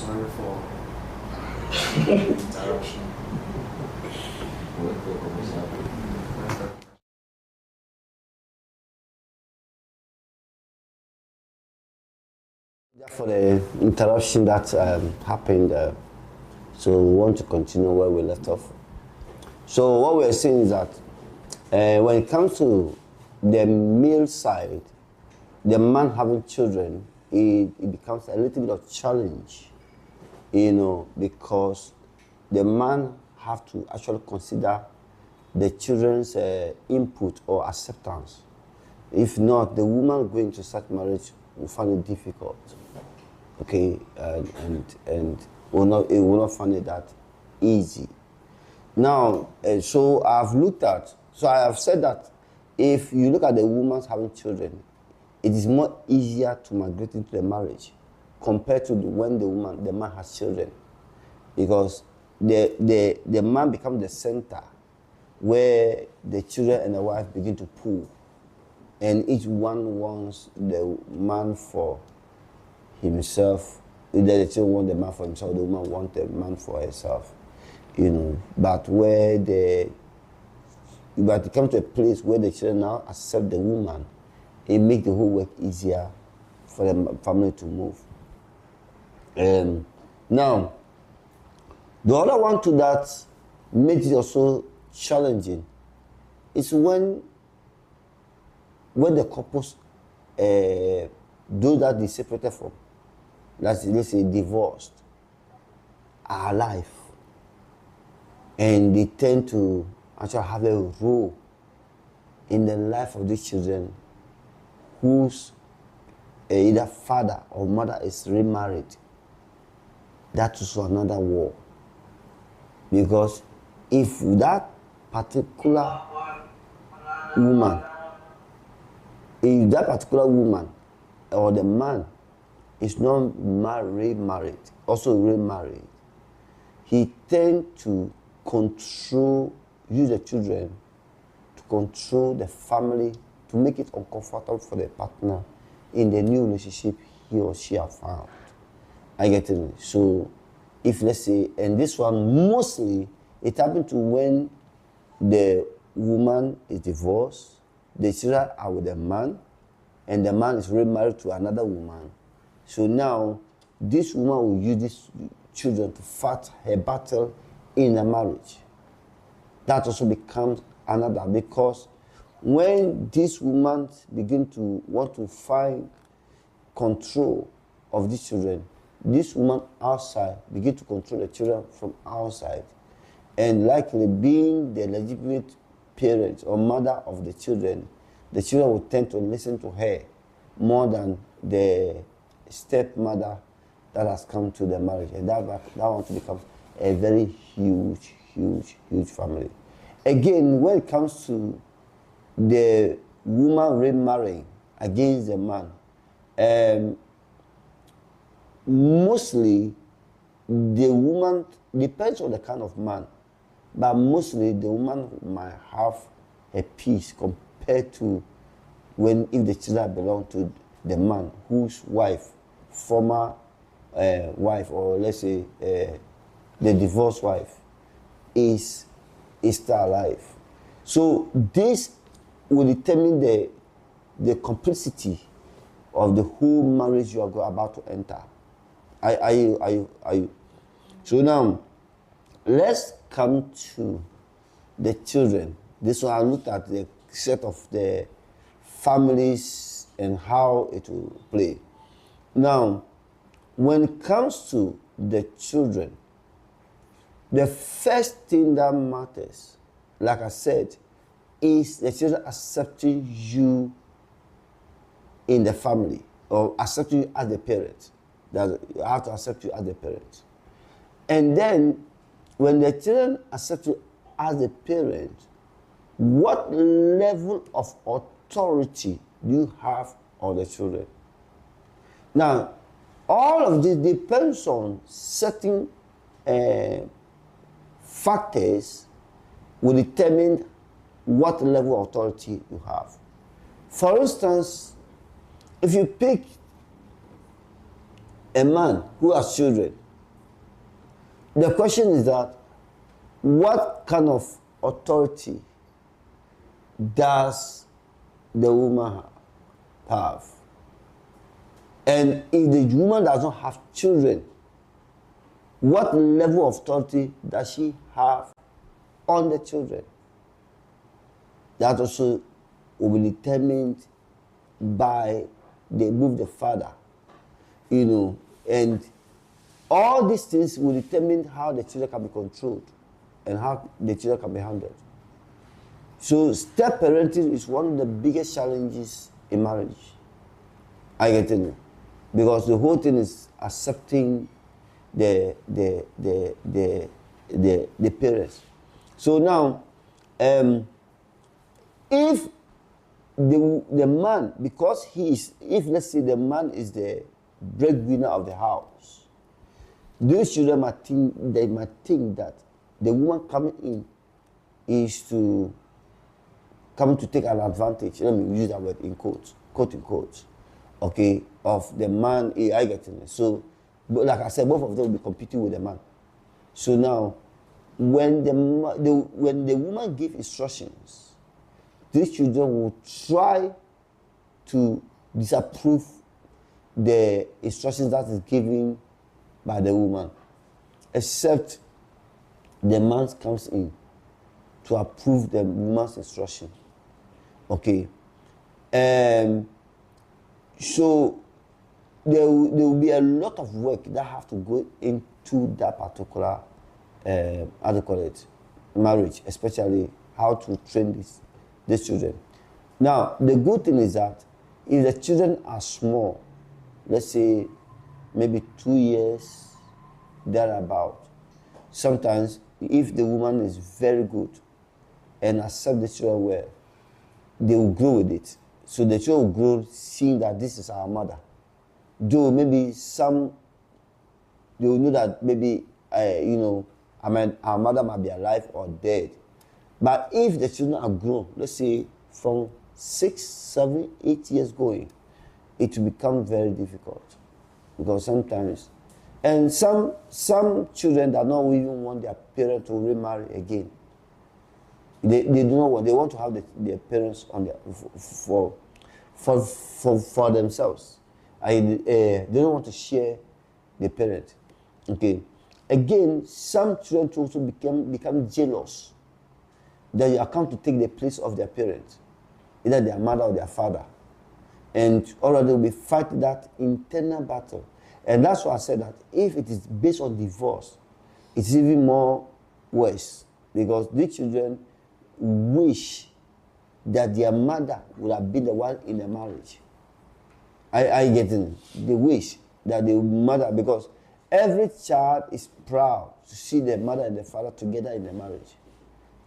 Sorry for interruption. For the interruption that happened, so we want to continue where we left off. So what we're saying is that when it comes to the male side, the man having children, it becomes a little bit of challenge, because the man have to actually consider the children's input or acceptance. If not, the woman going to such marriage will find it difficult. Okay, and it will not find it that easy. Now, so I have said that if you look at the woman having children, it is more easier to migrate into the marriage compared to when the man has children, because the man becomes the center where the children and the wife begin to pull, and each one wants the man for himself. Either the children want the man for himself, the woman wants the man for herself, But but it comes to a place where the children now accept the woman, it makes the whole work easier for the family to move. Now, the other one to that makes it also challenging is when the couples do that they separated from, let's say divorced, are alive, and they tend to actually have a role in the life of these children whose either father or mother is remarried. That is another war, because if that particular woman or the man is not married, also remarried, he tends to use the children to control the family, to make it uncomfortable for the partner in the new relationship he or she have found. I get it. So if, let's say, and this one mostly it happens to when the woman is divorced, the children are with the man, and the man is remarried to another woman. So now this woman will use these children to fight her battle in a marriage. That also becomes another, because when these women begin to want to find control of these children, this woman outside begin to control the children from outside, and likely being the legitimate parent or mother of the children will tend to listen to her more than the stepmother that has come to the marriage, and that one becomes a very huge family. Again, when it comes to the woman remarrying against the man, mostly the woman, depends on the kind of man, but mostly the woman might have a peace compared to if the children belong to the man whose former wife, or let's say the divorced wife, is still alive. So this will determine the complexity of the whole marriage you are about to enter. Are you? So now, let's come to the children. This one, I looked at the set of the families and how it will play. Now, when it comes to the children, the first thing that matters, like I said, is the children accepting you in the family, or accepting you as the parent. That you have to accept you as the parent. And then, when the children accept you as the parent, what level of authority do you have on the children? Now, all of this depends on certain factors will determine what level of authority you have. For instance, if you pick a man who has children the question is that what kind of authority does the woman have? And if the woman does not have children, what level of authority does she have on the children? That also will be determined by the move the father, and all these things will determine how the children can be controlled and how the children can be handled. So step parenting is one of the biggest challenges in marriage. I get it, because the whole thing is accepting the parents. So now, if the man, because if let's say the man is the breadwinner of the house, those children might think that the woman coming in is to come to take an advantage. Let me use that word in quotes, quote in quotes, okay, of the man. I get it. So, but like I said, both of them will be competing with the man. So now, when the woman gives instructions, these children will try to disapprove the instructions that is given by the woman, except the man comes in to approve the woman's instruction. Okay. So there will be a lot of work that have to go into that particular, how do you call it, marriage, especially how to train these children. Now, the good thing is that if the children are small, let's say maybe 2 years, thereabout, sometimes if the woman is very good and accept the children well, they will grow with it. So the children will grow seeing that this is our mother. Though maybe they will know that maybe, our mother might be alive or dead. But if the children are grown, let's say from 6, 7, 8 years going, it will become very difficult. Because sometimes, and some children that don't even want their parents to remarry again. They do not want, they want to have their parents on for themselves. They don't want to share the parent. Okay. Again, some children also become jealous that you are come to take the place of their parents, either their mother or their father. And already will be fighting that internal battle. And that's why I said that if it is based on divorce, it's even more worse, because these children wish that their mother would have been the one in the marriage. I get it. They wish that the mother, because every child is proud to see the mother and the father together in the marriage.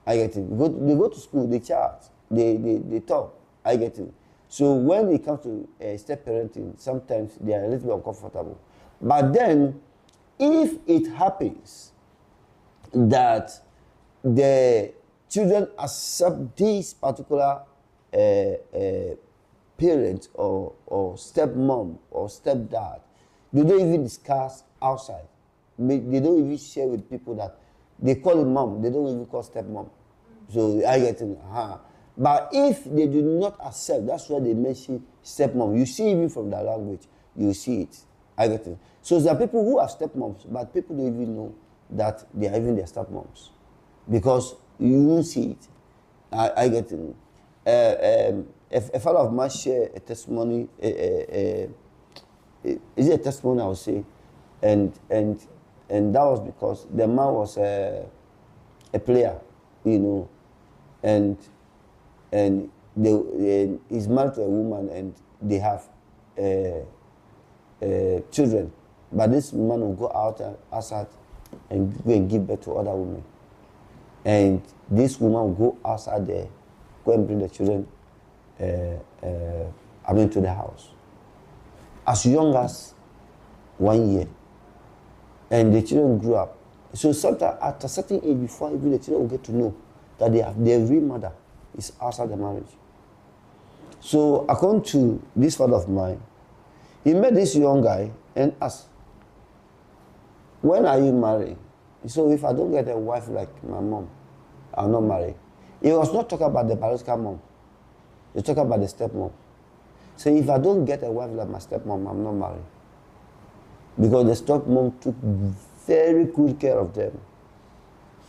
I get it. They go to school, they chat, they talk. I get it. So when it comes to step parenting, sometimes they are a little bit uncomfortable. But then, if it happens that the children accept this particular parent or stepmom or stepdad, they don't even discuss outside. They don't even share with people that they call it mom. They don't even call stepmom. So I get it. But if they do not accept, that's why they mention stepmom. You see even from the language, you see it. I get it. So there are people who are stepmoms, but people don't even know that they are even their stepmoms, because you won't see it. I get it. A fellow of mine shared a testimony. Is it a testimony? I would say, and that was because the man was a player, and he's married to a woman and they have children. But this man will go outside and go and give birth to other women. And this woman will go outside there, go and bring the children to the house. As young as 1 year. And the children grew up. So sometimes at a certain age, before even the children will get to know that their real mother is outside the marriage. So according to this father of mine, he met this young guy and asked, when are you marrying? So if I don't get a wife like my mom, I'll not marry. He was not talking about the biological mom. He was talking about the stepmom. So if I don't get a wife like my stepmom, I'm not married. Because the stepmom took very good care of them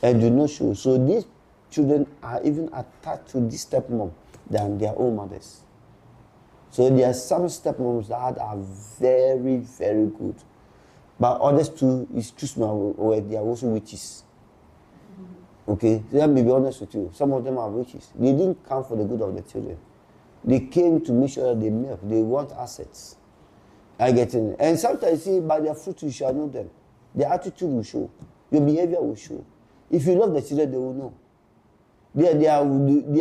and do not show. So these children are even attached to this stepmom than their own mothers. So there are some stepmoms that are very, very good. But others too is too small, or they are also witches. Okay, so let me be honest with you. Some of them are witches. They didn't come for the good of the children. They came to make sure that they milk. They want assets. I get in. And sometimes, see, by their fruit you shall know them. Their attitude will show. Your behavior will show. If you love the children, they will know. They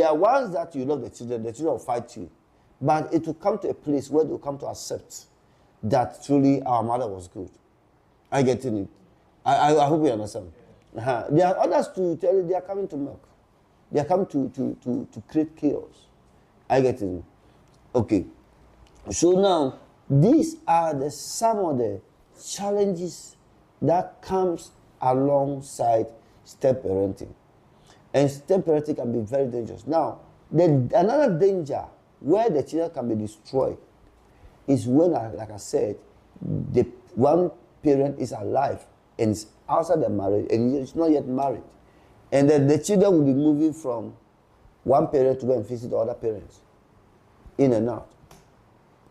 are ones that you love the children will fight you. But it will come to a place where they will come to accept that truly our mother was good. I get in it. I hope you understand. There are others to tell you they are coming to milk. They are coming to create chaos. I get it. Okay. So now, these are some of the challenges that comes alongside step parenting. And step parenting can be very dangerous. Now, another danger where the children can be destroyed is when, like I said, the one parent is alive and is outside the marriage and is not yet married. And then the children will be moving from one parent to go and visit other parents, in and out.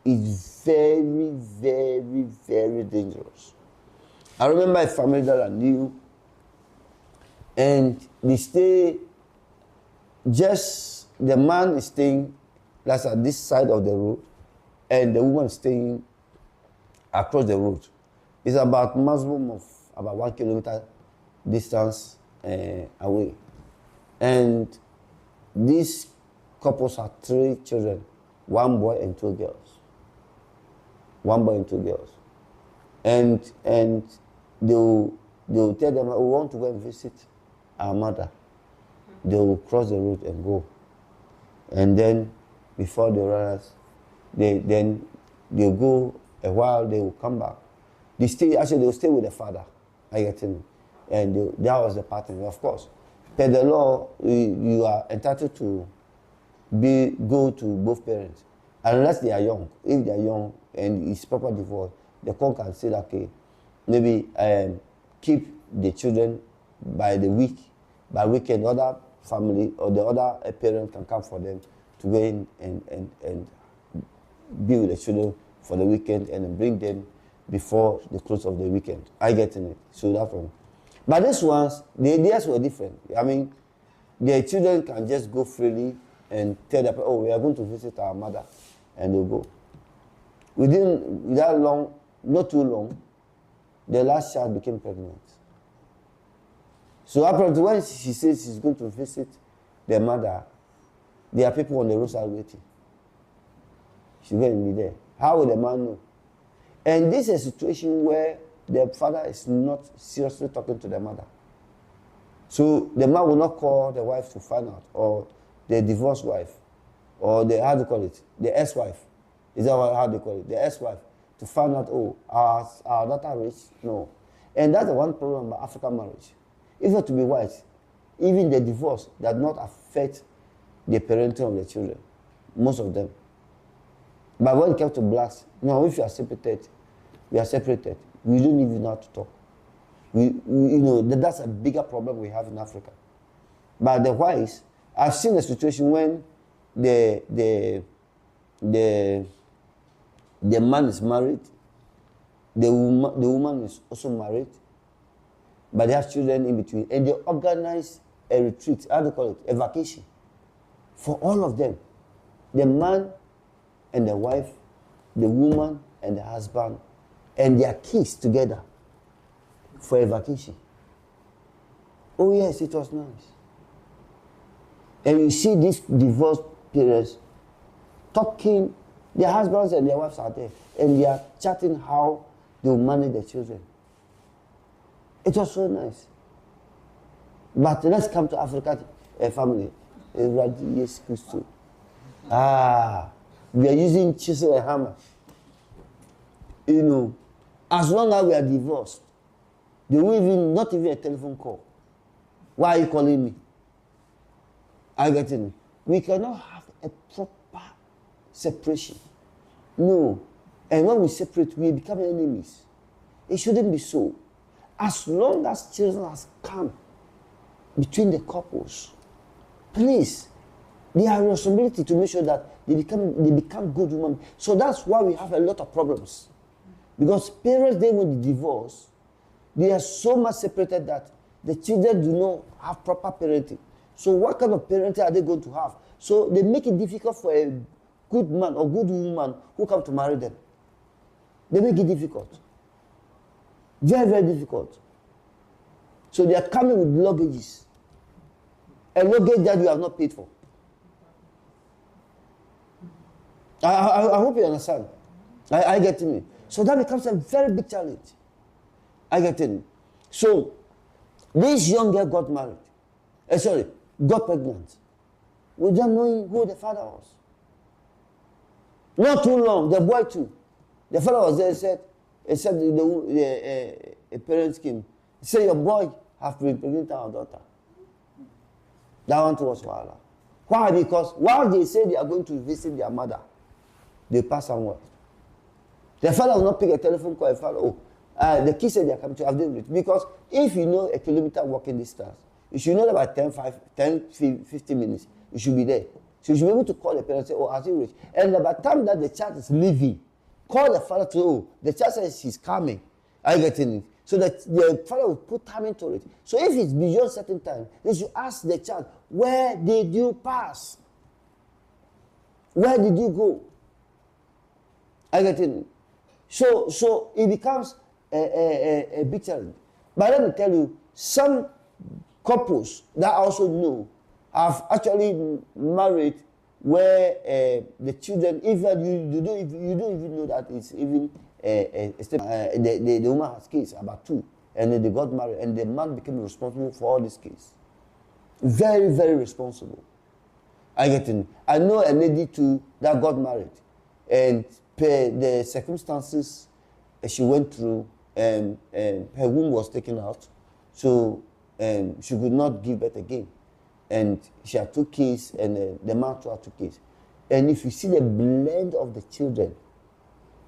It's very, very, very dangerous. I remember a family that I knew, and they stay, just the man is staying, that's at this side of the road, and the woman is staying across the road. It's about maximum of about 1 kilometer distance away. And these couples have 3 children, 1 boy and 2 girls. 1 boy and 2 girls. And they'll tell them, we want to go and visit our mother. They will cross the road and go. And then before they realize, they'll go a while, they will come back. They'll stay with the father. I get in. And that was the pattern, of course. Per the law, you are entitled to go to both parents, unless they are young. If they are young and it's proper divorce, the court can say, okay, maybe keep the children by the week. By weekend, other family or the other parent can come for them to go in and be with the children for the weekend and then bring them before the close of the weekend. I get in it. So that one. But these ones, the ideas were different. I mean, their children can just go freely and tell them, oh, we are going to visit our mother, and they'll go. Within that long, not too long, the last child became pregnant. So apparently when she says she's going to visit their mother, there are people on the roadside waiting. She's going to be there. How will the man know? And this is a situation where the father is not seriously talking to the mother. So the man will not call the wife to find out, or the divorced wife, or the, how do you call it, the ex-wife. Is that how they call it? The ex-wife. To find out, oh, our daughter rich? No. And that's the one problem about African marriage. If not to be white, even the divorce does not affect the parenting of the children. Most of them. But when it comes to blacks, now if you are separated, we are separated. We don't even know how to talk. That's a bigger problem we have in Africa. But the whites, I've seen a situation when the man is married, the woman is also married, but they have children in between, and they organize a retreat, how do you call it, a vacation, for all of them. The man and the wife, the woman and the husband, and their kids together for a vacation. Oh yes, it was nice. And you see these divorced parents talking, their husbands and their wives are there, and they are chatting how they will manage their children. It was so nice. But let's come to African family. Yes, Christo. We are using chisel and hammer. As long as we are divorced, They will even, not even a telephone call. Why are you calling me? Are you getting me? We cannot have a proper separation. No. And when we separate, we become enemies. It shouldn't be so. As long as children has come between the couples, please, they have a responsibility to make sure that they become good women. So that's why we have a lot of problems. Because parents, they when they divorce, they are so much separated that the children do not have proper parenting. So what kind of parenting are they going to have? So they make it difficult for a good man or good woman who come to marry them. They make it difficult. Very, very difficult. So they are coming with luggages. A luggage that you have not paid for. I hope you understand. I get me. So that becomes a very big challenge. I get it. So this young girl got married. Got pregnant. Without knowing who the father was. Not too long, the boy too. The father was there, said the parents came. He said, your boy have been pregnant our daughter. That one too was Wala. Why? Because while they say they are going to visit their mother, they pass somewhere. The father will not pick a telephone call. The kids said they are coming to have them reached. Because if you know a kilometer walking distance, you should know about 15 minutes, you should be there. So you should be able to call the parents and say, has he reached? And by the time that the child is leaving, call the father to, the child says she's coming. Are you getting it? So that the father will put time into it. So if it's beyond certain time, they should ask the child, where did you pass? Where did you go? Are you getting it? So it becomes a big challenge. But let me tell you, some couples that I also know have actually married where the children, even you don't even know that it's even the woman has kids, about 2, and then they got married, and the man became responsible for all these kids. Very, very responsible. I know a lady too that got married, and per the circumstances she went through, her womb was taken out, so she could not give birth again. And she had 2 kids, and the man too had 2 kids. And if you see the blend of the children,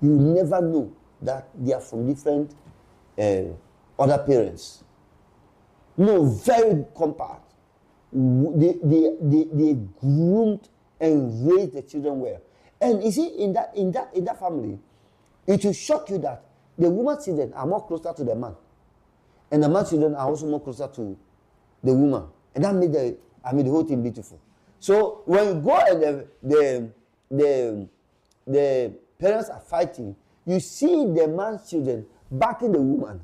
you never know that they are from different other parents. No, very compact. They groomed and raised the children well. And you see, in that family, it will shock you that the woman's children are more closer to the man, and the man's children are also more closer to the woman, and that made the whole thing beautiful. So when you go and the parents are fighting, you see the man's children backing the woman,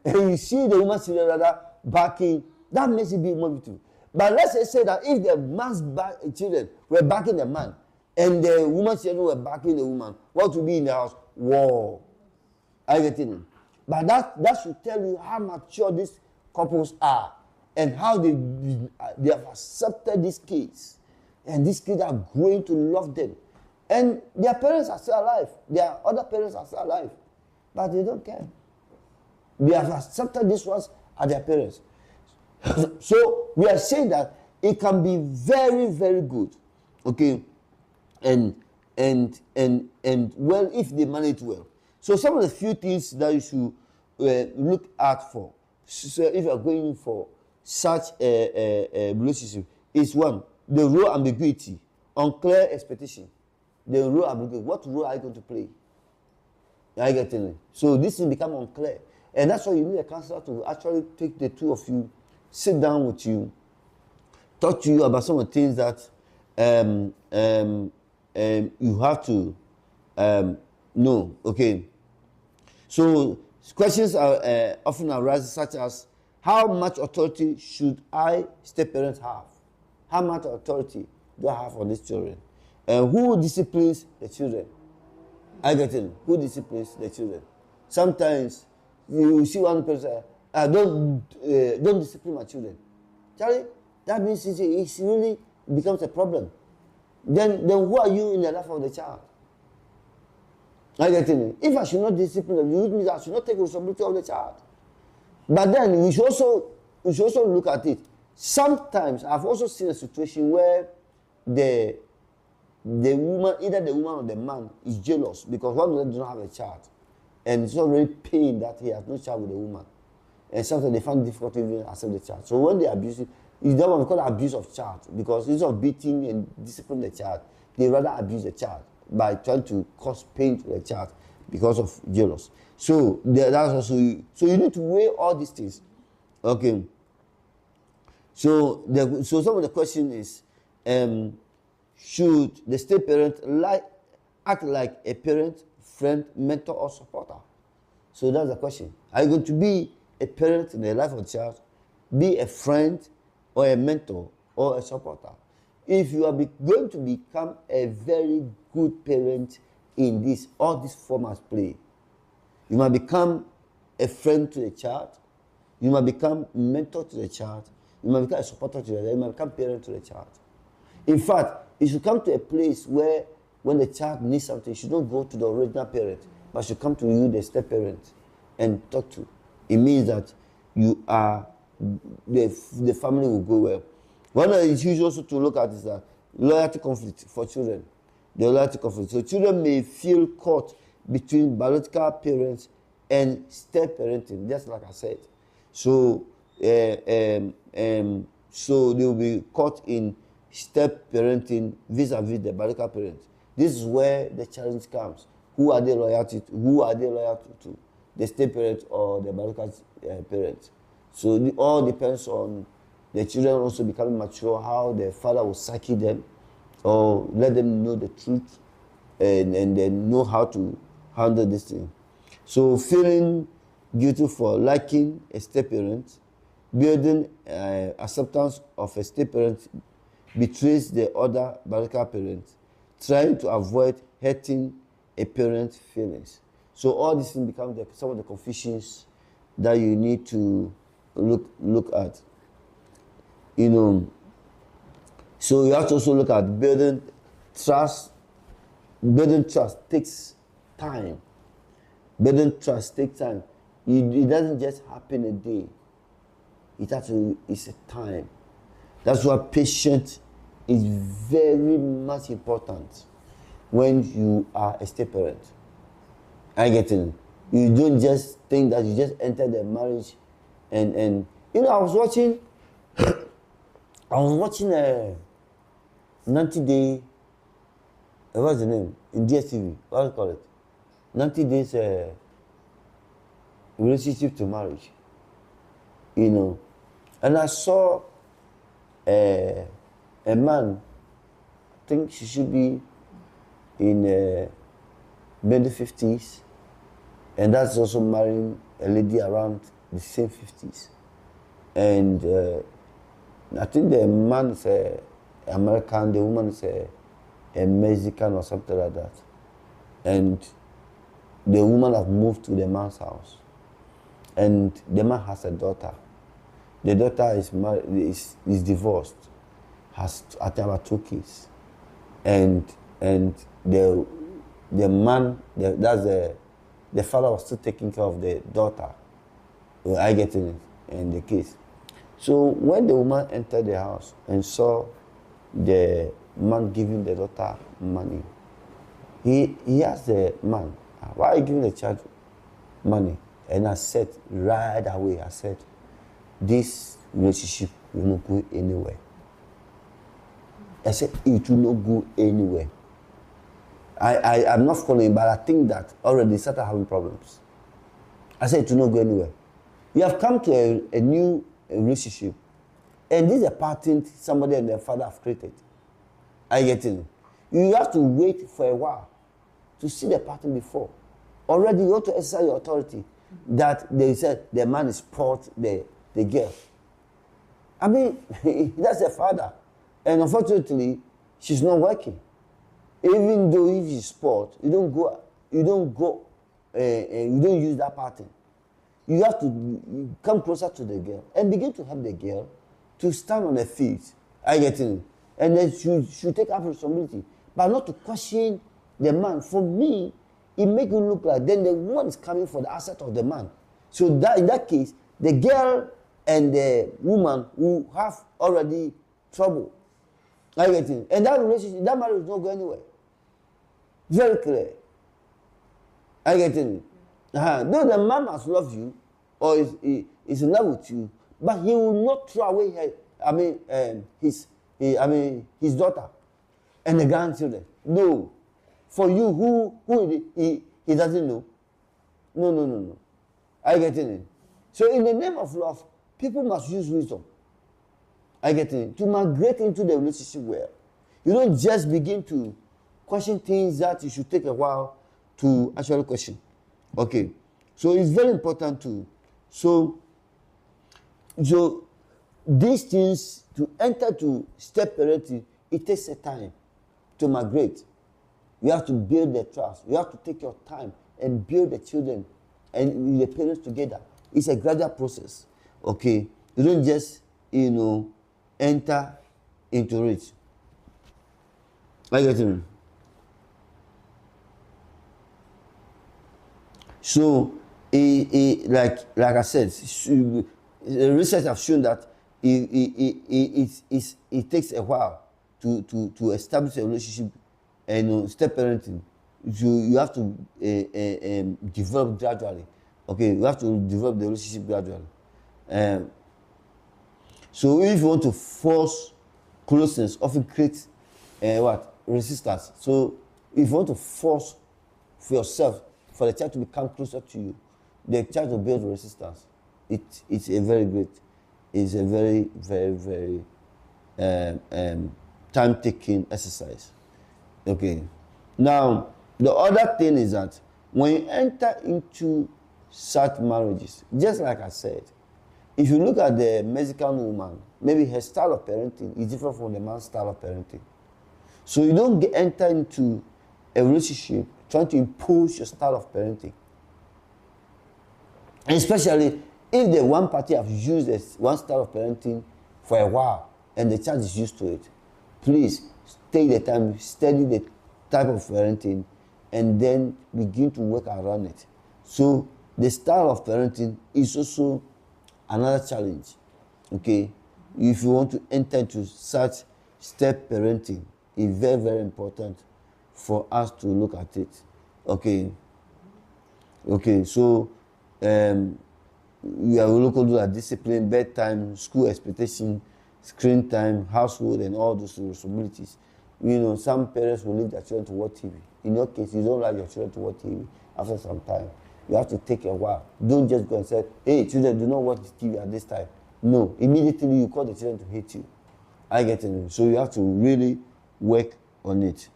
and you see the woman's children rather backing. That makes it be more beautiful. But let's say that if the man's children were backing the man, and the woman's children were backing the woman, what would be in the house? War. Are you getting it? But that should tell you how mature these couples are, and how they have accepted these kids, and these kids are growing to love them, and their parents are still alive. Their other parents are still alive, but they don't care. They have accepted these ones as their parents. So we are saying that it can be very, very good, okay, and well if they manage well. So some of the few things that you should look out for, so if you are going for such a relationship, is 1, the role ambiguity, unclear expectation. The role ambiguity, what role are you going to play? Are you getting it? So this will become unclear, and that's why you need a counselor to actually take the 2 of you, sit down with you, talk to you about some of the things that you have to know. Okay. So questions are often arise, such as, how much authority should I, step-parents, have? How much authority do I have on these children? Who disciplines the children? I get it. Who disciplines the children? Sometimes you see one person, don't discipline my children. Charlie, that means it really becomes a problem. Then who are you in the life of the child? I get it. If I should not discipline them, it means I should not take responsibility of the child. But then we should also look at it. Sometimes I've also seen a situation where the woman, either the woman or the man, is jealous because one of them does not have a child, and it's already pain that he has no child with the woman, and sometimes they find it difficult to even accept the child. So when they abuse it, it's that one we call abuse of child, because instead of beating and discipline the child, they rather abuse the child by trying to cause pain to the child because of jealous. So that's also so you need to weigh all these things. Okay. So some of the question is, should the step parent act like a parent, friend, mentor, or supporter? So that's the question. Are you going to be a parent in the life of the child, be a friend, or a mentor, or a supporter? If you are going to become a very good parent in this, all these formats play. You might become a friend to the child. You might become mentor to the child. You might become a supporter to the child. You might become parent to the child. In fact, you should come to a place where when the child needs something, you should not go to the original parent, but should come to you, the step parent, and talk to. It means that you are, the family will go well. One of the issues also to look at is that loyalty conflict for children. The loyalty conflict. So children may feel caught between biological parents and step parenting, just like I said. So, so they will be caught in step parenting vis-a-vis the biological parents. This is where the challenge comes. Who are they loyal to? Who are they loyal to? The step parent or the biological parent? So it all depends on the children also becoming mature, how the father will psyche them, or let them know the truth, and then know how to handle this thing. So feeling guilty for liking a step parent, building acceptance of a step parent betrays the other biological parent, trying to avoid hurting a parent's feelings. So all these things become some of the confusions that you need to look at. You know, so you have to also look at building trust. Building trust takes time. Building trust takes time. It doesn't just happen a day. It's a time. That's why patience is very much important when you are a step parent. I get it. You don't just think that you just enter the marriage and you know, I was watching a 90-day, what's the name? In DSTV, what do you call it? 90 days relationship to marriage. You know. And I saw a man, I think she should be in mid 50s, and that's also marrying a lady around the same 50s. And I think the man is American, the woman is a Mexican or something like that. And the woman has moved to the man's house. And the man has a daughter. The daughter is married, is divorced, has I think about 2 kids. And the man, the father was still taking care of the daughter. I get in it, and the kids. So when the woman entered the house and saw the man giving the daughter money, he asked the man, "Why are you giving the child money?" And I said right away, I said, "This relationship will not go anywhere." I said, "It will not go anywhere." I'm not following, but I think that already started having problems. I said, "It will not go anywhere." You have come to a new relationship, and this is a pattern somebody and their father have created. I get it. You have to wait for a while to see the pattern before. Already you have to exercise your authority that they said the man is spoiled the girl. I mean, that's the father. And unfortunately, she's not working. Even though if she's spoiled, you don't use that pattern. You have to come closer to the girl and begin to help the girl to stand on her feet. I get it. And then she take up responsibility, but not to question the man. For me, it makes you look like then the woman is coming for the asset of the man. So that in that case, the girl and the woman who have already trouble. I get it. And that relationship, that marriage is not going anywhere. Very clear. I get it. Though the man must love you or is in love with you, but he will not throw away his daughter and the grandchildren. No. For you, who he doesn't know. No. I get it. So in the name of love, people must use wisdom. I get it. To migrate into the relationship well. You don't just begin to question things that you should take a while to actually question. Okay. So it's very important to. So these things, to enter to step parenting, it takes a time to migrate. You have to build the trust. You have to take your time and build the children and the parents together. It's a gradual process. Okay. You don't just, enter into it. I get it. So, like I said, the research have shown that it takes a while to establish a relationship and step parenting. You have to develop gradually. Okay, you have to develop the relationship gradually. So if you want to force closeness, often create resistance. So if you want to force for yourself, for the child to become closer to you, the child will build resistance. It's a very, very, very time-taking exercise. Okay. Now, the other thing is that when you enter into such marriages, just like I said, if you look at the Mexican woman, maybe her style of parenting is different from the man's style of parenting. So you don't enter into a relationship trying to impose your style of parenting. And especially if the one party has used one style of parenting for a while and the child is used to it, please take the time, study the type of parenting, and then begin to work around it. So the style of parenting is also another challenge. Okay, if you want to enter into such step parenting, it's very, very important for us to look at it. Okay. So we are looking at discipline, bedtime, school expectation, screen time, household, and all those responsibilities. Some parents will leave their children to watch TV. In your case, you don't like your children to watch TV after some time. You have to take a while. Don't just go and say, hey, children, do not watch TV at this time. No, immediately you call the children to hate you. I get it. So you have to really work on it.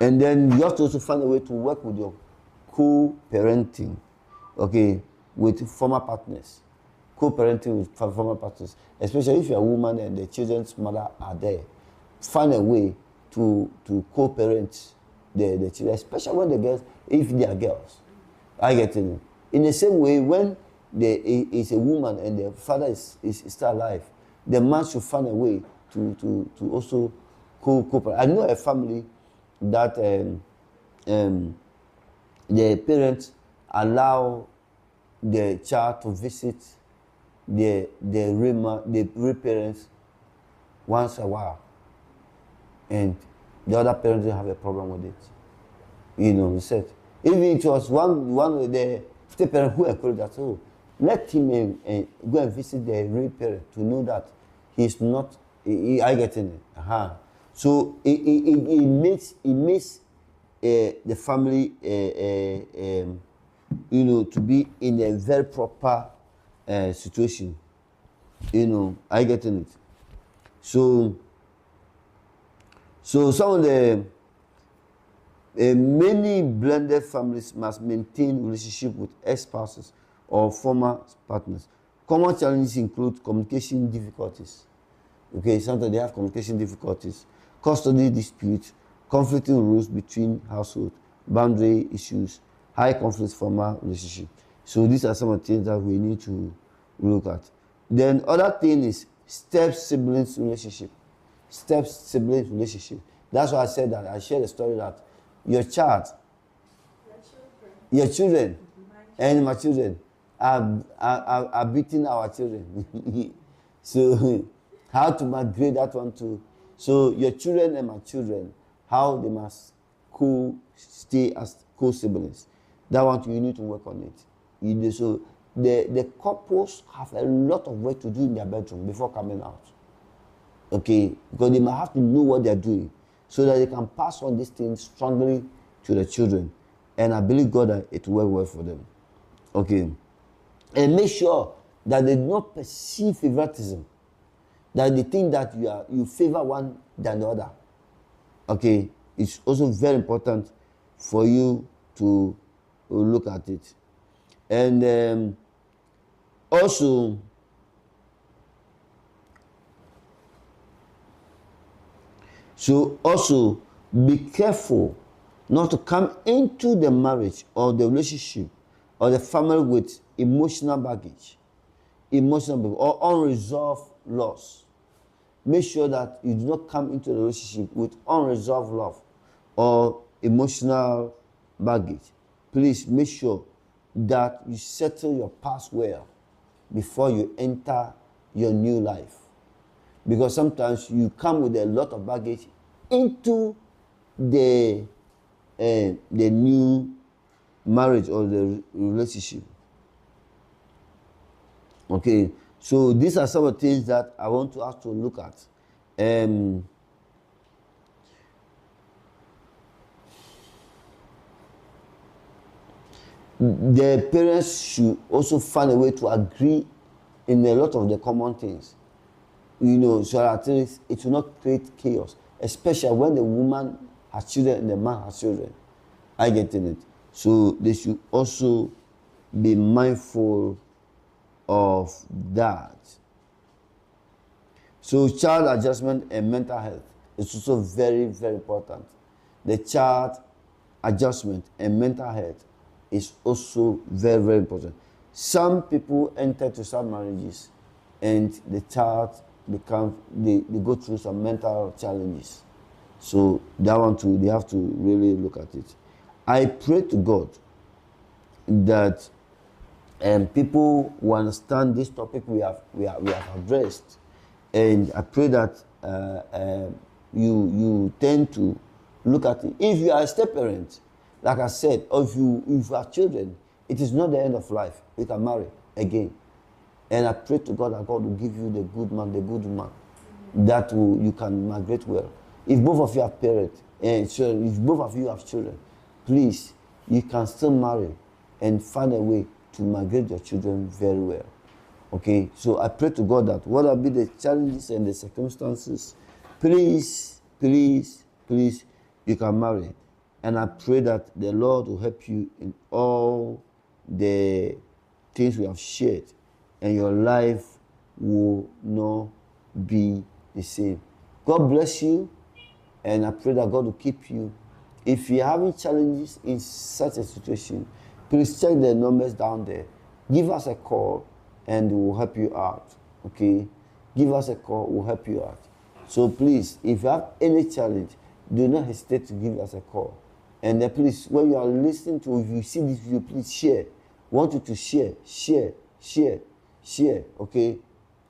And then you have to also find a way to work with your co-parenting, okay, with former partners. Co-parenting with former partners, especially if you're a woman and the children's mother are there. Find a way to co-parent the children, especially when the girls, if they are girls. I get it. In the same way, when there is a woman and the father is still alive, the man should find a way to also co-parent. I know a family that the parents allow the child to visit the real parents once a while, and the other parents don't have a problem with it. He said, even it was one of the step parents who encouraged that, so let him go and visit the real parent to know that he's not. I get in it. So it makes the family to be in a very proper situation. I get in it. So some of the many blended families must maintain relationship with ex-spouses or former partners. Common challenges include communication difficulties. Okay, sometimes they have communication difficulties, custody disputes, conflicting rules between households, boundary issues, high conflict former relationship. So these are some of the things that we need to look at. Then other thing is step-siblings relationship. Step-siblings relationship. That's why I said that. I shared a story that your child, your children, and my children are beating our children. So how to migrate that one too. So your children and my children, how they must stay as co-siblings. That one you need to work on it. So the couples have a lot of work to do in their bedroom before coming out. Okay, because they might have to know what they're doing so that they can pass on these things strongly to the children. And I believe God that it will work well for them. Okay. And make sure that they do not perceive favoritism. That they think that you favor one than the other. Okay. It's also very important for you to look at it. And also, be careful not to come into the marriage or the relationship or the family with emotional baggage or unresolved loss. Make sure that you do not come into the relationship with unresolved love or emotional baggage. Please make sure that you settle your past well before you enter your new life. Because sometimes you come with a lot of baggage into the new marriage or the relationship. Okay, so these are some of the things that I want us to look at. The parents should also find a way to agree in a lot of the common things. So that it will not create chaos, especially when the woman has children and the man has children. I get in it. So they should also be mindful of that. So child adjustment and mental health is also very, very important. The child adjustment and mental health is also very, very important. Some people enter to some marriages and the child they go through some mental challenges. So that one too, they have to really look at it. I pray to God that people will understand this topic we have addressed, and I pray that you tend to look at it. If you are a step parent, like I said, or if you have children, it is not the end of life. You can marry again. And I pray to God that God will give you the good man, that you can migrate well. If both of you have parents and children, if both of you have children, please, you can still marry and find a way to migrate your children very well. Okay, so I pray to God that whatever be the challenges and the circumstances, please, you can marry. And I pray that the Lord will help you in all the things we have shared, and your life will not be the same. God bless you, and I pray that God will keep you. If you're having challenges in such a situation, please check the numbers down there. Give us a call, and we'll help you out. Okay? Give us a call, we'll help you out. So please, if you have any challenge, do not hesitate to give us a call. And then please, when you are listening to, if you see this video, please share. We want you to share, okay?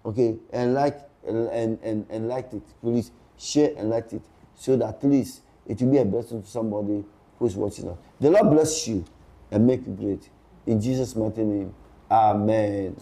Okay, and like and like it. Please share and like it, so that at least it will be a blessing to somebody who's watching us. The Lord bless you and make you great. In Jesus' mighty name, amen.